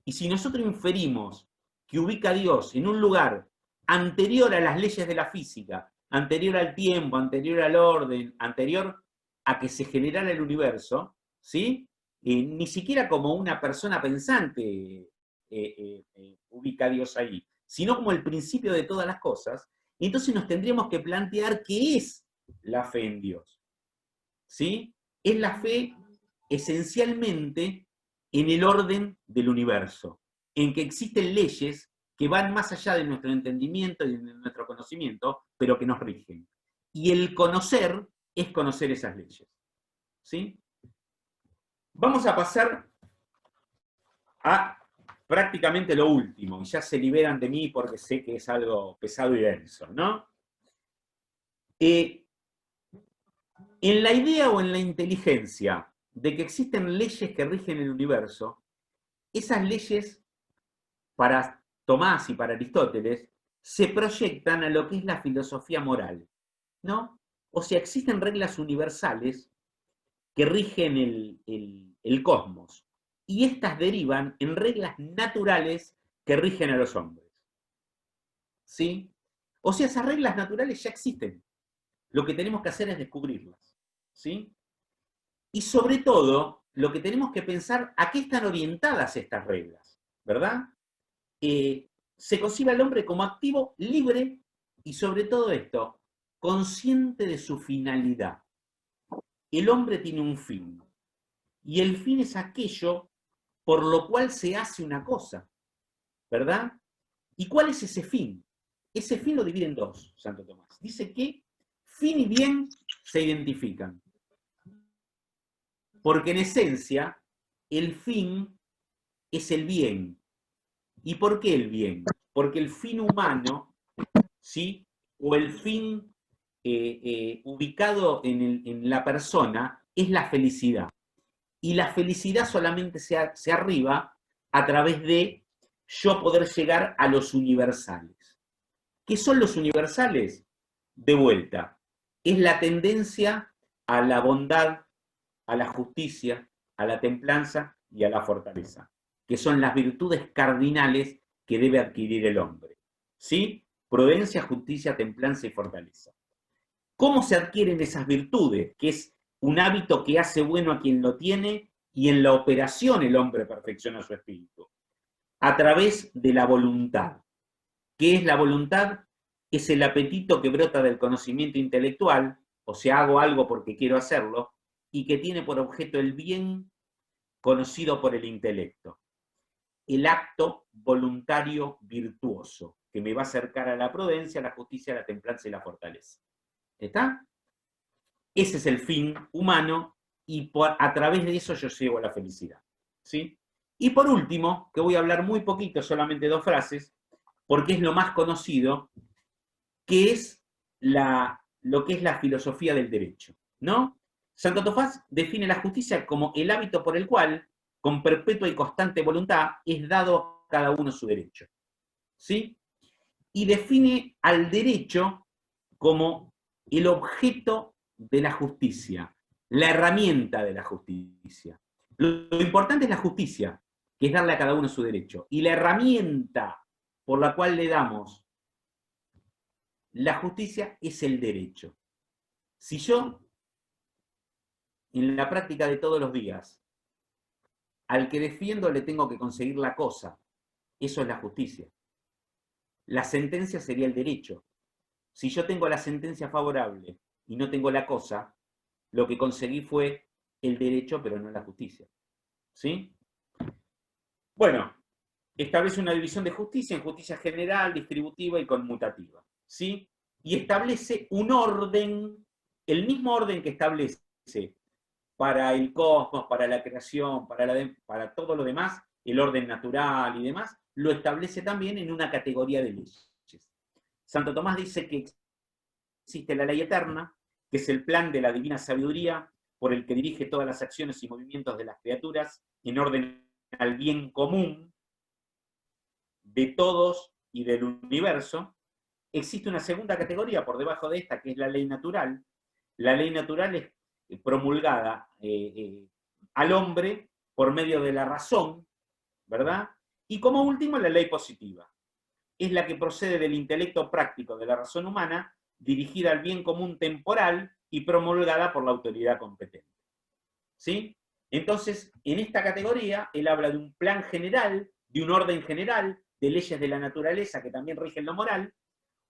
Y si nosotros inferimos que ubica a Dios en un lugar anterior a las leyes de la física, anterior al tiempo, anterior al orden, anterior a que se generara el universo, ¿sí? Ni siquiera como una persona pensante ubica a Dios ahí, sino como el principio de todas las cosas, y entonces nos tendríamos que plantear qué es la fe en Dios. ¿Sí? Es la fe esencialmente en el orden del universo, en que existen leyes que van más allá de nuestro entendimiento y de nuestro conocimiento, pero que nos rigen. Y el conocer es conocer esas leyes. ¿Sí? Vamos a pasar a prácticamente lo último, y ya se liberan de mí porque sé que es algo pesado y denso, ¿no? En la idea o en la inteligencia de que existen leyes que rigen el universo, esas leyes, para Tomás y para Aristóteles, se proyectan a lo que es la filosofía moral, ¿no? O sea, existen reglas universales que rigen el cosmos. y estas derivan en reglas naturales que rigen a los hombres. ¿Sí? O sea, esas reglas naturales ya existen. Lo que tenemos que hacer es descubrirlas. ¿Sí? Y sobre todo, lo que tenemos que pensar, ¿a qué están orientadas estas reglas? ¿Verdad? Se concibe al hombre como activo, libre y sobre todo esto, consciente de su finalidad. El hombre tiene un fin. Y el fin es aquello por lo cual se hace una cosa. ¿Verdad? ¿Y cuál es ese fin? Ese fin lo divide en dos, Santo Tomás. Dice que fin y bien se identifican. Porque en esencia, el fin es el bien. ¿Y por qué el bien? Porque el fin humano, ¿sí? O el fin ubicado en la persona es la felicidad. Y la felicidad solamente se arriba a través de yo poder llegar a los universales. ¿Qué son los universales? De vuelta, es la tendencia a la bondad, a la justicia, a la templanza y a la fortaleza, que son las virtudes cardinales que debe adquirir el hombre. ¿Sí? Prudencia, justicia, templanza y fortaleza. ¿Cómo se adquieren esas virtudes? Que es un hábito que hace bueno a quien lo tiene y en la operación el hombre perfecciona su espíritu. A través de la voluntad. ¿Qué es la voluntad? Es el apetito que brota del conocimiento intelectual, o sea, hago algo porque quiero hacerlo, y que tiene por objeto el bien conocido por el intelecto. El acto voluntario virtuoso, que me va a acercar a la prudencia, a la justicia, a la templanza y la fortaleza. ¿Está? Ese es el fin humano y a través de eso yo llego a la felicidad. ¿Sí? Y por último, que voy a hablar muy poquito, solamente 2 frases, porque es lo más conocido, que es lo que es la filosofía del derecho, ¿no? Santo Tomás define la justicia como el hábito por el cual, con perpetua y constante voluntad, es dado a cada uno su derecho. ¿Sí? Y define al derecho como el objeto de la justicia, la herramienta de la justicia. Lo importante es la justicia, que es darle a cada uno su derecho. Y la herramienta por la cual le damos la justicia es el derecho. Si yo, en la práctica de todos los días, al que defiendo le tengo que conseguir la cosa, eso es la justicia. La sentencia sería el derecho. Si yo tengo la sentencia favorable y no tengo la cosa, lo que conseguí fue el derecho, pero no la justicia. ¿Sí? Bueno, establece una división de justicia en justicia general, distributiva y conmutativa. ¿Sí? Y establece un orden, el mismo orden que establece para el cosmos, para la creación, para todo lo demás, el orden natural y demás, lo establece también en una categoría de leyes. Santo Tomás dice que existe la ley eterna, que es el plan de la divina sabiduría por el que dirige todas las acciones y movimientos de las criaturas en orden al bien común de todos y del universo. Existe una segunda categoría por debajo de esta, que es la ley natural. La ley natural es promulgada al hombre por medio de la razón, ¿verdad? Y como último, la ley positiva. Es la que procede del intelecto práctico de la razón humana, dirigida al bien común temporal y promulgada por la autoridad competente. ¿Sí? Entonces, en esta categoría, él habla de un plan general, de un orden general, de leyes de la naturaleza que también rigen lo moral.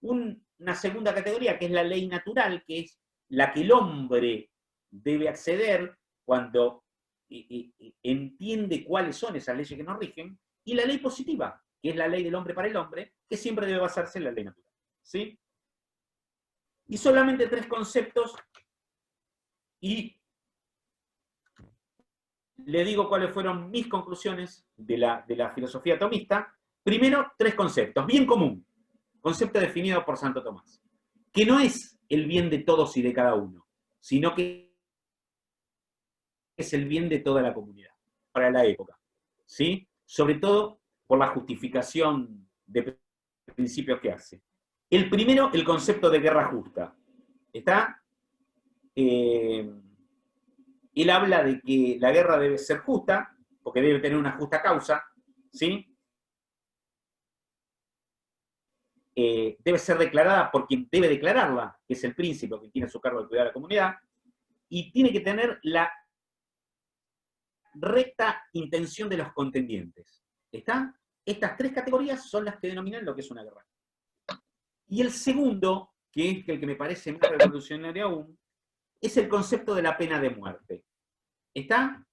Una segunda categoría, que es la ley natural, que es la que el hombre debe acceder cuando entiende cuáles son esas leyes que nos rigen, y la ley positiva, que es la ley del hombre para el hombre, que siempre debe basarse en la ley natural. ¿Sí? Y solamente 3 conceptos, y le digo cuáles fueron mis conclusiones de la filosofía tomista. Primero, 3 conceptos. Bien común, concepto definido por Santo Tomás, que no es el bien de todos y de cada uno, sino que es el bien de toda la comunidad, para la época. ¿Sí? Sobre todo por la justificación de principios que hace. El primero, el concepto de guerra justa. ¿Está? Él habla de que la guerra debe ser justa porque debe tener una justa causa, ¿sí? Debe ser declarada por quien debe declararla, que es el príncipe, quien tiene a su cargo el cuidado de la comunidad, y tiene que tener la recta intención de los contendientes. ¿Está? Estas tres categorías son las que denominan lo que es una guerra. Y el segundo, que es el que me parece más revolucionario aún, es el concepto de la pena de muerte. ¿Está?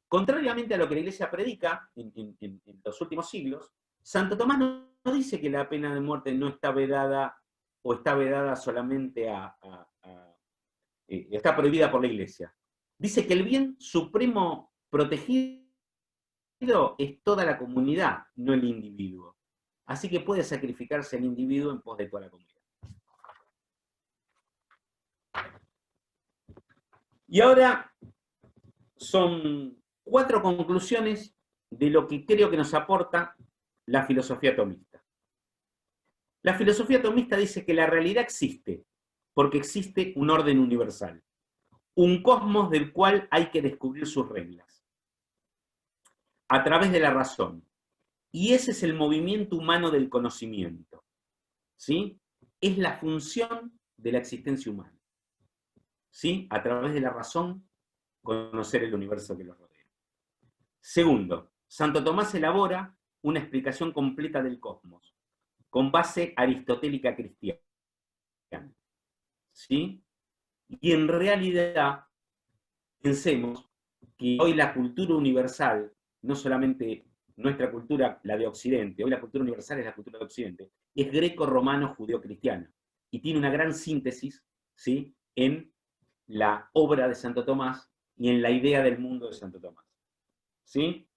Contrariamente a lo que la Iglesia predica en los últimos siglos, Santo Tomás no dice que la pena de muerte no está vedada o está vedada solamente está prohibida por la Iglesia. Dice que el bien supremo protegido es toda la comunidad, no el individuo. Así que puede sacrificarse el individuo en pos de toda la comunidad. Y ahora son 4 conclusiones de lo que creo que nos aporta la filosofía tomista. La filosofía tomista dice que la realidad existe porque existe un orden universal, un cosmos del cual hay que descubrir sus reglas, a través de la razón. Y ese es el movimiento humano del conocimiento, ¿sí? Es la función de la existencia humana, ¿sí? A través de la razón, conocer el universo que los rodea. Segundo, Santo Tomás elabora una explicación completa del cosmos, con base aristotélica cristiana, ¿sí? Y en realidad, pensemos que hoy la cultura universal, no solamente nuestra cultura, la de Occidente, hoy la cultura universal es la cultura de Occidente, es greco-romano-judeo-cristiana, y tiene una gran síntesis, ¿sí?, en la obra de Santo Tomás y en la idea del mundo de Santo Tomás, ¿sí?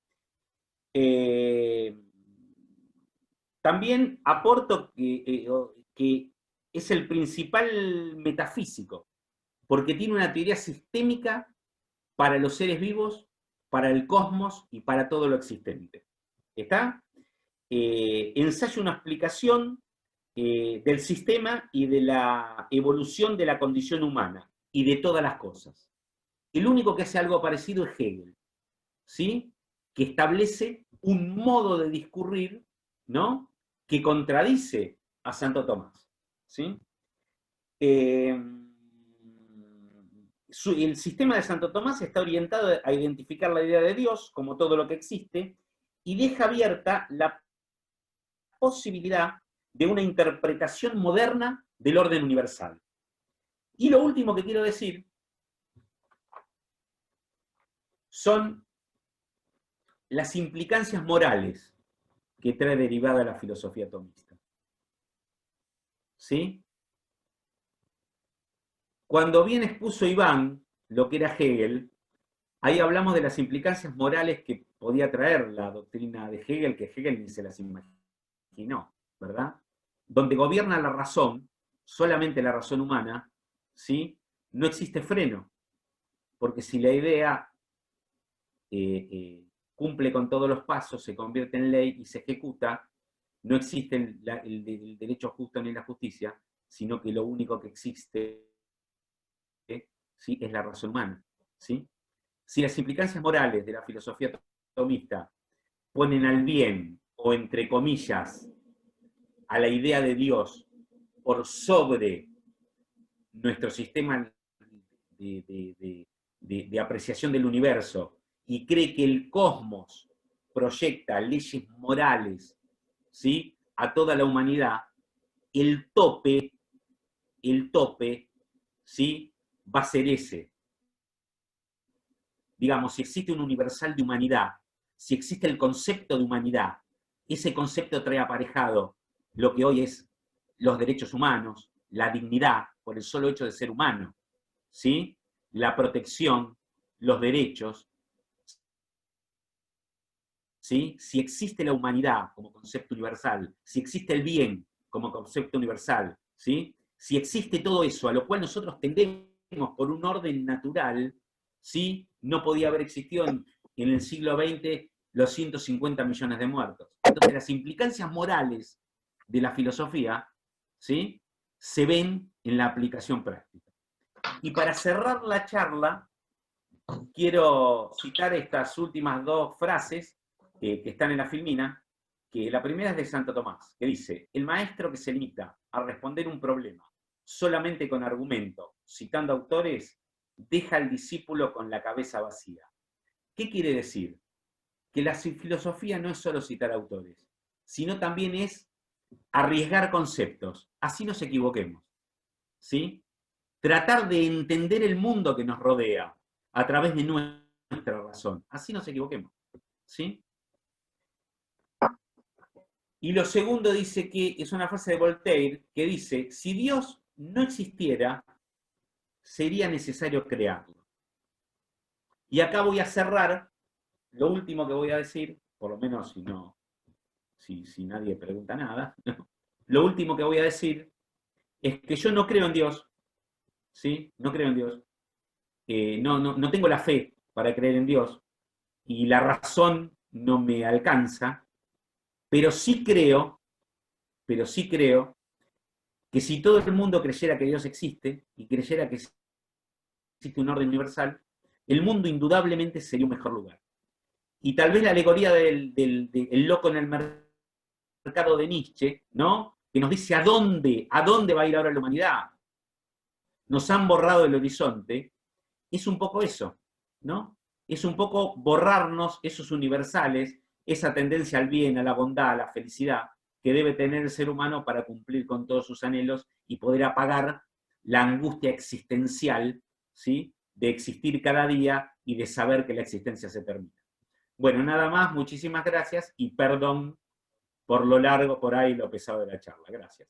También aporto que es el principal metafísico, porque tiene una teoría sistémica para los seres vivos, para el cosmos y para todo lo existente. ¿Está? Ensaya una explicación del sistema y de la evolución de la condición humana y de todas las cosas. El único que hace algo parecido es Hegel, ¿sí? Que establece un modo de discurrir, ¿no?, que contradice a Santo Tomás, ¿sí? El sistema de Santo Tomás está orientado a identificar la idea de Dios como todo lo que existe y deja abierta la posibilidad de una interpretación moderna del orden universal. Y lo último que quiero decir son las implicancias morales que trae derivada la filosofía tomista. ¿Sí? Cuando bien expuso Iván lo que era Hegel, ahí hablamos de las implicancias morales que podía traer la doctrina de Hegel, que Hegel ni se las imaginó, ¿verdad? Donde gobierna la razón, solamente la razón humana, ¿sí? No existe freno, porque si la idea cumple con todos los pasos, se convierte en ley y se ejecuta, no existe el derecho justo ni la justicia, sino que lo único que existe, ¿sí?, es la razón humana, ¿sí? Si las implicancias morales de la filosofía tomista ponen al bien, o entre comillas, a la idea de Dios por sobre nuestro sistema de apreciación del universo, y cree que el cosmos proyecta leyes morales, ¿sí?, a toda la humanidad, el tope, ¿sí?, va a ser ese. Digamos, si existe un universal de humanidad, si existe el concepto de humanidad, ese concepto trae aparejado lo que hoy es los derechos humanos, la dignidad por el solo hecho de ser humano, ¿sí?, la protección, los derechos, ¿sí? Si existe la humanidad como concepto universal, si existe el bien como concepto universal, ¿sí?, si existe todo eso, a lo cual nosotros tendemos por un orden natural, ¿sí?, no podía haber existido en el siglo XX los 150 millones de muertos. Entonces las implicancias morales de la filosofía, ¿sí?, se ven en la aplicación práctica. Y para cerrar la charla, quiero citar estas últimas dos frases que están en la Filmina, que la primera es de Santo Tomás, que dice: el maestro que se limita a responder un problema solamente con argumento, citando autores, deja al discípulo con la cabeza vacía. ¿Qué quiere decir? Que la filosofía no es solo citar autores, sino también es arriesgar conceptos, así nos equivoquemos, ¿sí? Tratar de entender el mundo que nos rodea a través de nuestra razón, así nos equivoquemos, ¿sí? Y lo segundo dice que es una frase de Voltaire que dice: si Dios no existiera, sería necesario crearlo. Y acá voy a cerrar, lo último que voy a decir, por lo menos si nadie pregunta nada, ¿no? Lo último que voy a decir es que yo no creo en Dios, ¿sí? No creo en Dios. No tengo la fe para creer en Dios y la razón no me alcanza, pero sí creo que si todo el mundo creyera que Dios existe y creyera que existe un orden universal, el mundo indudablemente sería un mejor lugar. Y tal vez la alegoría del loco en el mercado de Nietzsche, ¿no? Que nos dice a dónde va a ir ahora la humanidad. Nos han borrado el horizonte, es un poco eso, ¿no? Es un poco borrarnos esos universales, esa tendencia al bien, a la bondad, a la felicidad que debe tener el ser humano para cumplir con todos sus anhelos y poder apagar la angustia existencial, ¿sí? De existir cada día y de saber que la existencia se termina. Bueno, nada más, muchísimas gracias y perdón por lo largo, por ahí, lo pesado de la charla. Gracias.